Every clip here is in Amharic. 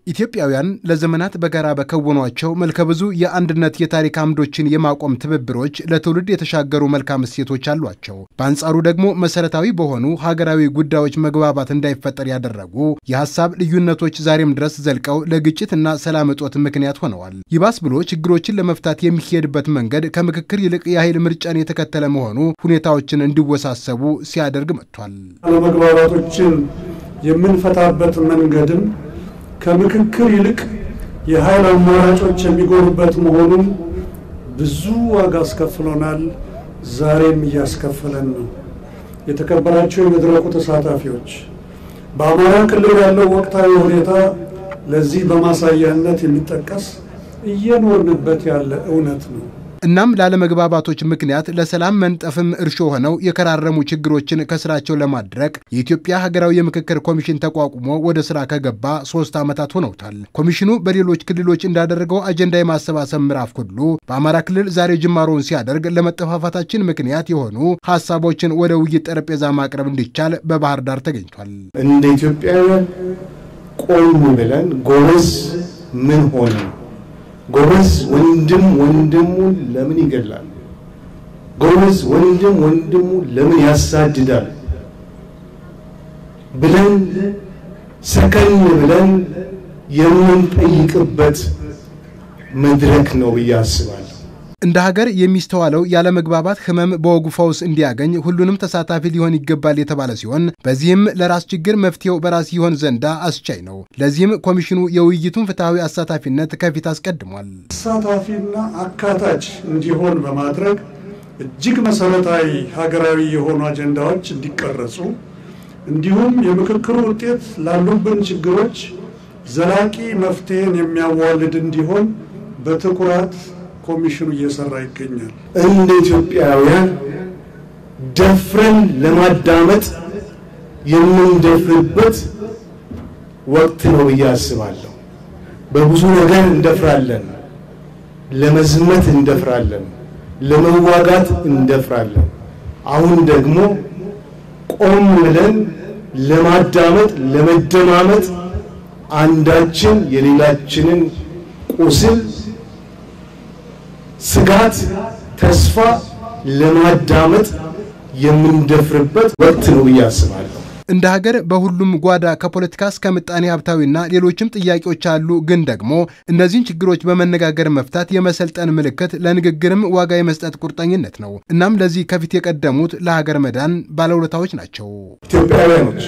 ኢትዮጵያውያን ለዘመናት በጋራ በከወኗቸው መልከብዙ የአንድነት የታሪክ አምዶችን የማቆም ትብብሮች ለትውልድ የተሻገሩ መልካም እሴቶች አሏቸው። በአንጻሩ ደግሞ መሰረታዊ በሆኑ ሀገራዊ ጉዳዮች መግባባት እንዳይፈጠር ያደረጉ የሐሳብ ልዩነቶች ዛሬም ድረስ ዘልቀው ለግጭትና ሰላም እጦት ምክንያት ሆነዋል። ይባስ ብሎ ችግሮችን ለመፍታት የሚሄድበት መንገድ ከምክክር ይልቅ የኃይል ምርጫን የተከተለ መሆኑ ሁኔታዎችን እንዲወሳሰቡ ሲያደርግ መጥቷል። አለመግባባቶችን የምንፈታበት መንገድም ከምክክር ይልቅ የኃይል አማራጮች የሚጎሩበት መሆኑን ብዙ ዋጋ አስከፍሎናል፣ ዛሬም እያስከፈለን ነው። የተከበራቸው የመድረኩ ተሳታፊዎች፣ በአማራ ክልል ያለው ወቅታዊ ሁኔታ ለዚህ በማሳያነት የሚጠቀስ እየኖርንበት ያለ እውነት ነው። እናም ላለመግባባቶች ምክንያት ለሰላም መንጠፍም እርሾ ሆነው የከራረሙ ችግሮችን ከስራቸው ለማድረቅ የኢትዮጵያ ሀገራዊ የምክክር ኮሚሽን ተቋቁሞ ወደ ስራ ከገባ 3 ዓመታት ሆነውታል። ኮሚሽኑ በሌሎች ክልሎች እንዳደረገው አጀንዳ የማሰባሰብ ምዕራፍ ሁሉ በአማራ ክልል ዛሬ ጅማሮውን ሲያደርግ ለመጠፋፋታችን ምክንያት የሆኑ ሐሳቦችን ወደ ውይይት ጠረጴዛ ማቅረብ እንዲቻል በባህር ዳር ተገኝቷል። እንደ ኢትዮጵያውያን ቆም ብለን ጎበዝ ምን ሆነ? ጎበዝ ወንድሙን ለምን ይገላል? ጎበዝ ወንድሙ ለምን ያሳድዳል? ብለን ሰከን ብለን የምንጠይቅበት መድረክ ነው ያስባል። እንደ ሀገር የሚስተዋለው ያለመግባባት ህመም በወጉ ፈውስ እንዲያገኝ ሁሉንም ተሳታፊ ሊሆን ይገባል የተባለ ሲሆን በዚህም ለራስ ችግር መፍትሄው በራስ ይሆን ዘንዳ አስቻይ ነው። ለዚህም ኮሚሽኑ የውይይቱን ፍትሃዊ አሳታፊነት ከፊት አስቀድሟል። አሳታፊና አካታች እንዲሆን በማድረግ እጅግ መሰረታዊ ሀገራዊ የሆኑ አጀንዳዎች እንዲቀረጹ እንዲሁም የምክክሩ ውጤት ላሉብን ችግሮች ዘላቂ መፍትሄን የሚያዋልድ እንዲሆን በትኩረት ኮሚሽኑ እየሰራ ይገኛል። እንደ ኢትዮጵያውያን ደፍረን ለማዳመጥ የምንደፍርበት ወቅት ነው ያስባለሁ። በብዙ ነገር እንደፍራለን፣ ለመዝመት እንደፍራለን፣ ለመዋጋት እንደፍራለን። አሁን ደግሞ ቆም ብለን ለማዳመጥ ለመደማመጥ አንዳችን የሌላችንን ቁስል ስጋት ተስፋ ለማዳመጥ የምንደፍርበት ወቅት ነው ያስባለሁ። እንደ ሀገር በሁሉም ጓዳ ከፖለቲካ እስከ ምጣኔ ሀብታዊና ሌሎችም ጥያቄዎች አሉ። ግን ደግሞ እነዚህን ችግሮች በመነጋገር መፍታት የመሰልጠን ምልክት፣ ለንግግርም ዋጋ የመስጠት ቁርጠኝነት ነው። እናም ለዚህ ከፊት የቀደሙት ለሀገር መዳን ባለውለታዎች ናቸው። ኢትዮጵያውያኖች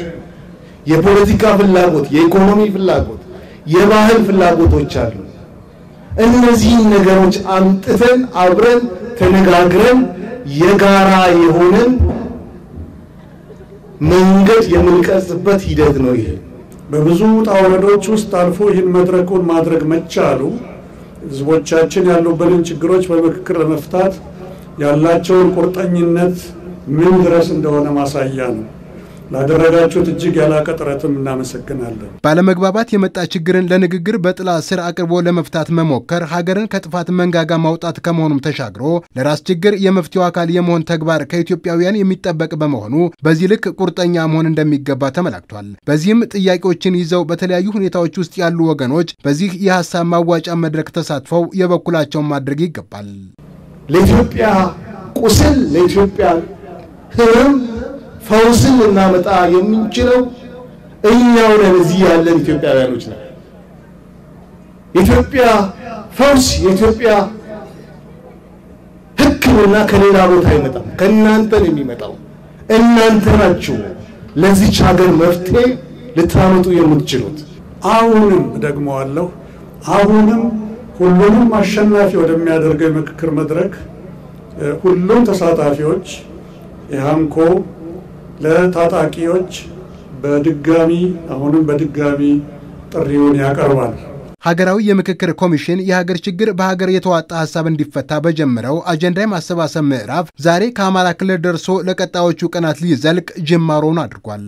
የፖለቲካ ፍላጎት፣ የኢኮኖሚ ፍላጎት፣ የባህል ፍላጎቶች አሉ። እነዚህን ነገሮች አምጥተን አብረን ተነጋግረን የጋራ የሆነን መንገድ የምንቀርጽበት ሂደት ነው። ይሄ በብዙ ጣውረዶች ውስጥ አልፎ ይህን መድረኩን ማድረግ መቻሉ ህዝቦቻችን ያሉበትን ችግሮች በምክክር ለመፍታት ያላቸውን ቁርጠኝነት ምን ድረስ እንደሆነ ማሳያ ነው። ላደረጋችሁት እጅግ ያላቀ ጥረትም እናመሰግናለን። ባለመግባባት የመጣ ችግርን ለንግግር በጥላ ስር አቅርቦ ለመፍታት መሞከር ሀገርን ከጥፋት መንጋጋ ማውጣት ከመሆኑም ተሻግሮ ለራስ ችግር የመፍትሄው አካል የመሆን ተግባር ከኢትዮጵያውያን የሚጠበቅ በመሆኑ በዚህ ልክ ቁርጠኛ መሆን እንደሚገባ ተመላክቷል። በዚህም ጥያቄዎችን ይዘው በተለያዩ ሁኔታዎች ውስጥ ያሉ ወገኖች በዚህ የሐሳብ ማዋጫ መድረክ ተሳትፈው የበኩላቸውን ማድረግ ይገባል። ለኢትዮጵያ ቁስል፣ ለኢትዮጵያ ህመም ፈውስን ልናመጣ የምንችለው እኛው ነን። እዚህ ያለን ኢትዮጵያውያኖች ነን። ኢትዮጵያ ፈውስ፣ የኢትዮጵያ ሕክምና ከሌላ ቦታ አይመጣም፣ ከእናንተ ነው የሚመጣው። እናንተ ናችሁ ለዚህ ሀገር መፍትሄ ልታመጡ የምትችሉት። አሁንም ደግመዋለሁ፣ አሁንም ሁሉንም አሸናፊ ወደሚያደርገው የምክክር መድረክ ሁሉም ተሳታፊዎች የሃንኮ ለታጣቂዎች አሁንም በድጋሚ ጥሪውን ያቀርባል። ሀገራዊ የምክክር ኮሚሽን የሀገር ችግር በሀገር የተዋጣ ሐሳብ እንዲፈታ በጀመረው አጀንዳ የማሰባሰብ ምዕራፍ ዛሬ ከአማራ ክልል ደርሶ ለቀጣዮቹ ቀናት ሊዘልቅ ጅማሮውን አድርጓል።